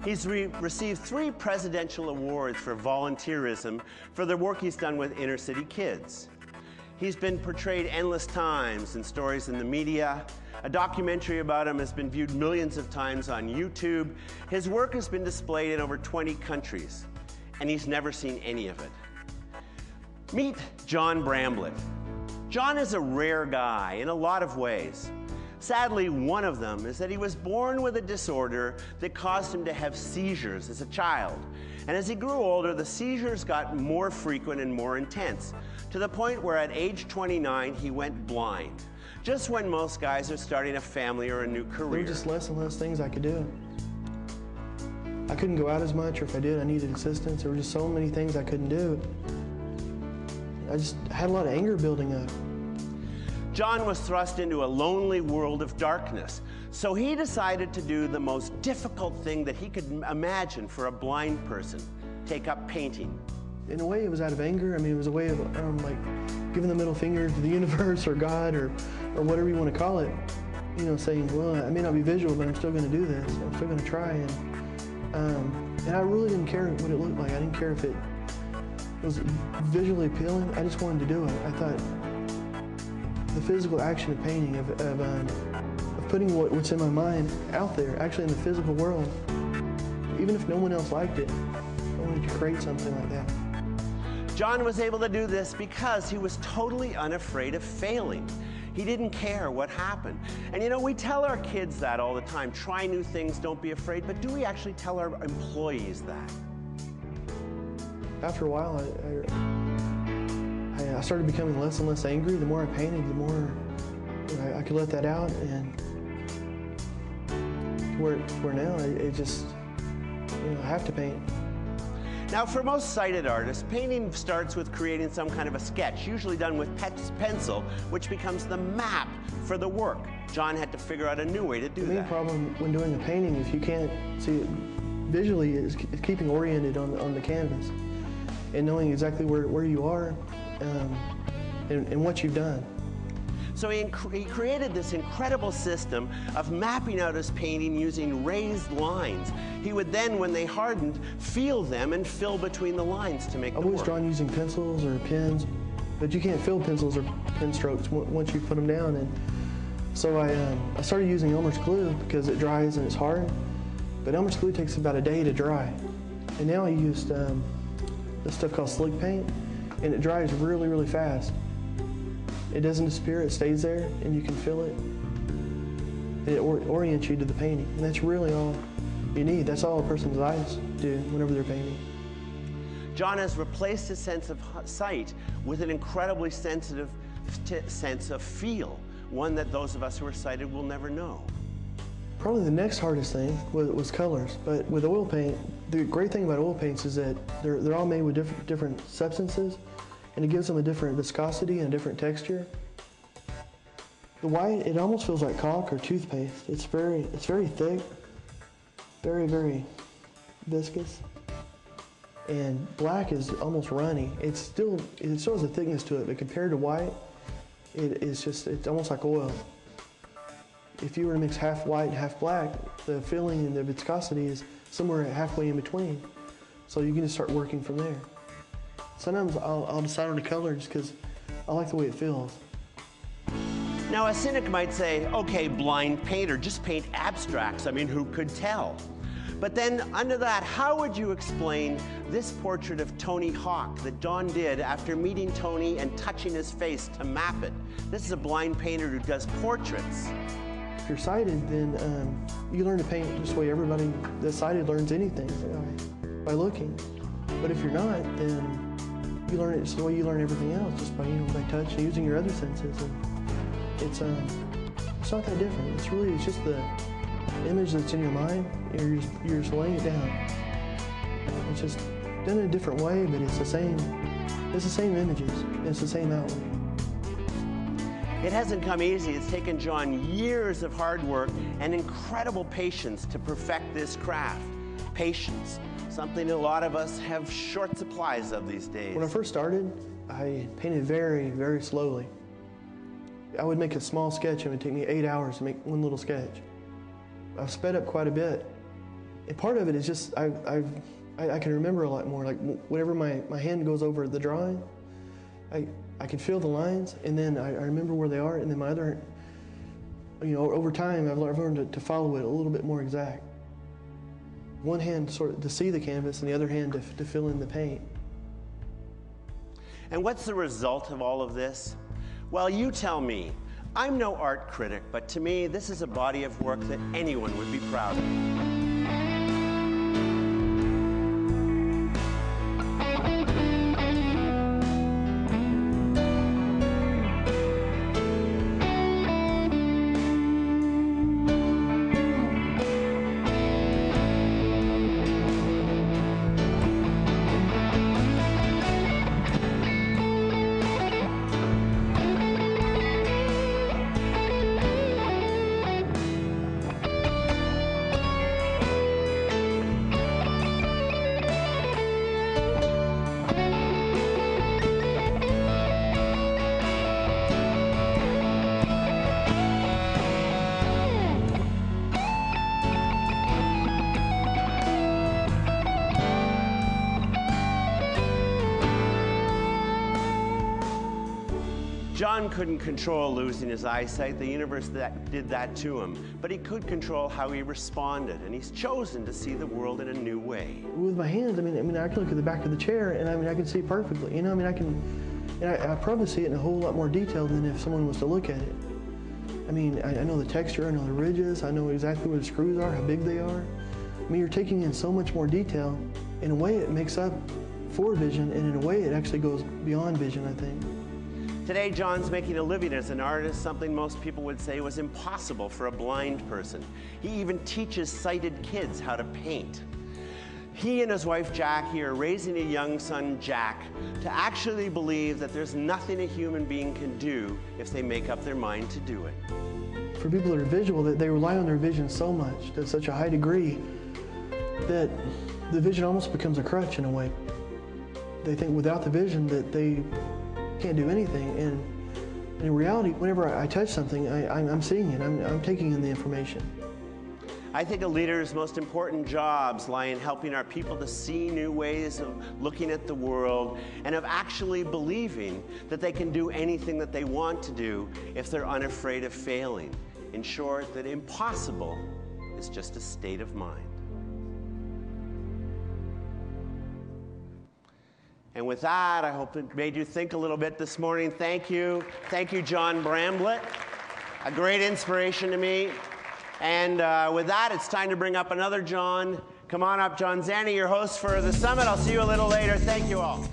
He's received 3 presidential awards for volunteerism for the work he's done with inner city kids. He's been portrayed endless times in stories in the media. A documentary about him has been viewed millions of times on YouTube. His work has been displayed in over 20 countries, and he's never seen any of it. Meet John Bramblitt. John is a rare guy in a lot of ways. Sadly, one of them is that he was born with a disorder that caused him to have seizures as a child. And as he grew older, the seizures got more frequent and more intense, to the point where at age 29, he went blind, just when most guys are starting a family or a new career. There were just less and less things I could do. I couldn't go out as much, or if I did, I needed assistance. There were just so many things I couldn't do. I just had a lot of anger building up. John was thrust into a lonely world of darkness, so he decided to do the most difficult thing that he could imagine for a blind person: take up painting. In a way, it was out of anger. I mean, it was a way of like giving the middle finger to the universe or God or whatever you want to call it. You know, saying, well, I may not be visual, but I'm still going to do this. I'm still going to try. And I really didn't care what it looked like. I didn't care if it was visually appealing. I just wanted to do it. I thought the physical action of painting, of putting what's in my mind out there, actually in the physical world, even if no one else liked it, I wanted to create something like that. John was able to do this because he was totally unafraid of failing. He didn't care what happened. And you know, we tell our kids that all the time: try new things, don't be afraid. But do we actually tell our employees that? After a while, I started becoming less and less angry. The more I painted, the more I could let that out, and where now it just, I have to paint. Now, for most sighted artists, painting starts with creating some kind of a sketch, usually done with pencil, which becomes the map for the work. John had to figure out a new way to do that. The main problem when doing a painting, if you can't see it visually, is keeping oriented on the canvas and knowing exactly where you are and what you've done. So he created this incredible system of mapping out his painting using raised lines. He would then, when they hardened, feel them and fill between the lines to make the work. I've always drawn using pencils or pens, but you can't fill pencils or pen strokes once you put them down. And so I started using Elmer's glue because it dries and it's hard, but Elmer's glue takes about a day to dry. And now I used this stuff called slick paint, and it dries really, really fast. It doesn't disappear, it stays there, and you can feel it. And it orients you to the painting, and that's really all you need. That's all a person's eyes do whenever they're painting. John has replaced his sense of sight with an incredibly sensitive sense of feel, one that those of us who are sighted will never know. Probably the next hardest thing was colors, but with oil paint, the great thing about oil paints is that they're all made with different substances, and it gives them a different viscosity and a different texture. The white, it almost feels like caulk or toothpaste. It's very thick, very, very viscous. And black is almost runny. It still has a thickness to it, but compared to white, it's almost like oil. If you were to mix half white and half black, the feeling and the viscosity is somewhere halfway in between. So you can just start working from there. Sometimes I'll decide on a color just because I like the way it feels. Now, a cynic might say, okay, blind painter, just paint abstracts. I mean, who could tell? But then under that, how would you explain this portrait of Tony Hawk that John did after meeting Tony and touching his face to map it? This is a blind painter who does portraits. If you're sighted, then you learn to paint just the way everybody that's sighted learns anything, by looking. But if you're not, then you learn it just the way you learn everything else, just by touch and using your other senses. And it's not that different. It's just the image that's in your mind. You're just laying it down. It's just done in a different way, but it's the same. It's the same images. It's the same outlet. It hasn't come easy. It's taken John years of hard work and incredible patience to perfect this craft. Patience, something a lot of us have short supplies of these days. When I first started, I painted very, very slowly. I would make a small sketch and it would take me 8 hours to make one little sketch. I've sped up quite a bit, And part of it is just, I can remember a lot more. Like whenever my hand goes over the drawing, I can feel the lines, and then I remember where they are, and then my other, over time I've learned to follow it a little bit more exact. One hand sort of to see the canvas, and the other hand to fill in the paint. And what's the result of all of this? Well, you tell me. I'm no art critic, but to me, this is a body of work that anyone would be proud of. John couldn't control losing his eyesight. The universe did that to him. But he could control how he responded, and he's chosen to see the world in a new way. With my hands, I can look at the back of the chair, and I can see perfectly. I probably see it in a whole lot more detail than if someone was to look at it. I know the texture, I know the ridges, I know exactly where the screws are, how big they are. You're taking in so much more detail. In a way, it makes up for vision, and in a way, it actually goes beyond vision, I think. Today, John's making a living as an artist, something most people would say was impossible for a blind person. He even teaches sighted kids how to paint. He and his wife, Jackie, are raising a young son, Jack, to actually believe that there's nothing a human being can do if they make up their mind to do it. For people that are visual, that they rely on their vision so much, to such a high degree, that the vision almost becomes a crutch in a way. They think without the vision that they can't do anything, and in reality, whenever I touch something, I'm seeing it, I'm taking in the information. I think a leader's most important jobs lie in helping our people to see new ways of looking at the world and of actually believing that they can do anything that they want to do if they're unafraid of failing. In short, that impossible is just a state of mind. And with that, I hope it made you think a little bit this morning. Thank you. Thank you, John Bramblitt. A great inspiration to me. And with that, it's time to bring up another John. Come on up, John Zanny, your host for the summit. I'll see you a little later. Thank you all.